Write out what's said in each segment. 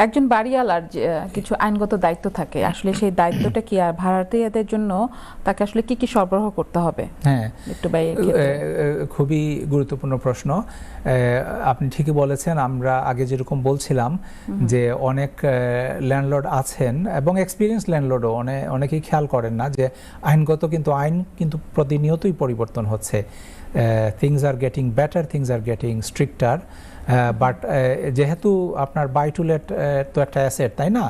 একজন বাড়িওয়ালার কিছু আইনগত দায়িত্ব থাকে, আসলে সেই দায়িত্বটা কি আর ভাড়াটিয়াদের জন্য তাকে আসলে কি কি সরবরাহ করতে হবে? হ্যাঁ, একটু খুবই গুরুত্বপূর্ণ প্রশ্ন। আপনি ঠিকই বলেছেন। আমরা আগে যেরকম বলছিলাম যে অনেক ল্যান্ডলর্ড আছেন এবং এক্সপিরিয়েন্স ল্যান্ডলর্ডও অনেকেই খেয়াল করেন না যে আইন কিন্তু প্রতিনিয়তই পরিবর্তন হচ্ছে। Things are getting better, things are getting stricter. But যেহেতু আপনার বাই টু লেট তো একটা অ্যাসেট, তাই না?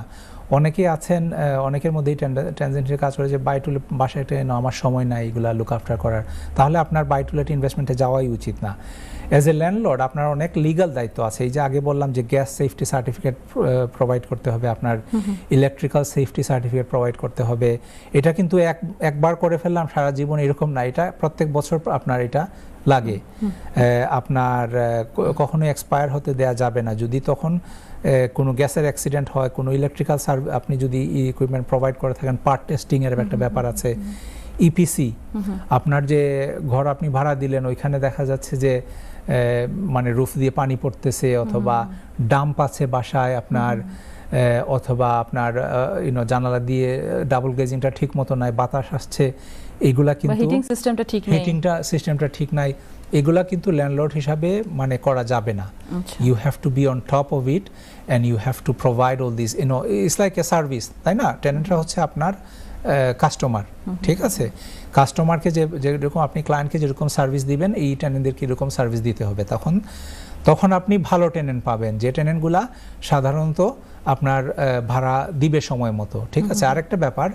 অনেকেই আছেন, অনেকের মধ্যেই ট্রানজেন্টের কাজ করে যে বাই টু লেট বাসায় আমার সময় নাই এগুলা লুক আফটার করার, তাহলে আপনার বাই টু লেট ইনভেস্টমেন্টে যাওয়াই উচিত না। অ্যাজ এ ল্যান্ডলর্ড আপনার অনেক লিগ্যাল দায়িত্ব আছে। এই যে আগে বললাম যে গ্যাস সেফটি সার্টিফিকেট প্রোভাইড করতে হবে, আপনার ইলেকট্রিক্যাল সেফটি সার্টিফিকেট প্রোভাইড করতে হবে। এটা কিন্তু একবার করে ফেললাম সারা জীবন এরকম না, এটা প্রত্যেক বছর আপনার এটা লাগে। আপনার কখনো এক্সপায়ার হতে দেয়া যাবে না। যদি তখন কোনো গ্যাসের অ্যাক্সিডেন্ট হয়, কোনো ইলেকট্রিক্যাল আপনি যদি ইকুইপমেন্ট প্রোভাইড করে থাকেন, পার্ট টেস্টিং এর একটা ব্যাপার আছে। ইপিসি, আপনার যে ঘর আপনি ভাড়া দিলেন ওইখানে দেখা যাচ্ছে যে মানে রুফ দিয়ে পানি পড়তেছে, অথবা ডাম্প আছে বাসায় আপনার, অথবা আপনার জানালা দিয়ে ডাবল গ্লেজিংটা ঠিক মতো নাই, বাতাস আসছে, এগুলা কিন্তু হিটিং সিস্টেমটা ঠিক নাই, এগুলা কিন্তু ল্যান্ডলর্ড হিসাবে মানে করা যাবে না। You have to be on top of it and you have to provide all this, it's like a service, তাই না? টেনেন্টরা হচ্ছে আপনার কাস্টমার, ঠিক আছে? কাস্টমারকে যেরকম আপনি ক্লায়েন্টকে যেরকম সার্ভিস দিবেন, এই টেনেন্টদেরকে এরকম সার্ভিস দিতে হবে। তখন আপনি ভালো টেনেন্ট পাবেন, যে টেনেন্টগুলা সাধারণত আপনার ভাড়া দিবে সময় মতো, ঠিক আছে? আরেকটা ব্যাপার,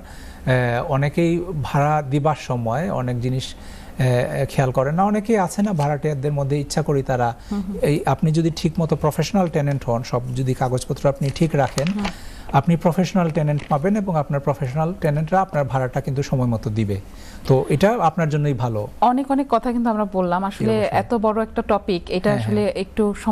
অনেকেই ভাড়া দিবার সময় অনেক জিনিস খেয়াল করেন না। অনেকেই আছে না ভাড়াটিয়াদের মধ্যে ইচ্ছা করি তারা, এই আপনি যদি ঠিক মতো প্রফেশনাল টেনেন্ট হন, সব যদি কাগজপত্র আপনি ঠিক রাখেন, আপনি প্রফেশনাল টেনেন্ট পাবেন এবং আপনার প্রফেশনাল টেনেন্টরা আপনার ভাড়াটা কিন্তু সময় মতো দিবে। তো এটা আপনার জন্যই ভালো। অনেক কথা কিন্তু আমরা বললাম, আসলে এত বড় একটা টপিক, এটা আসলে একটু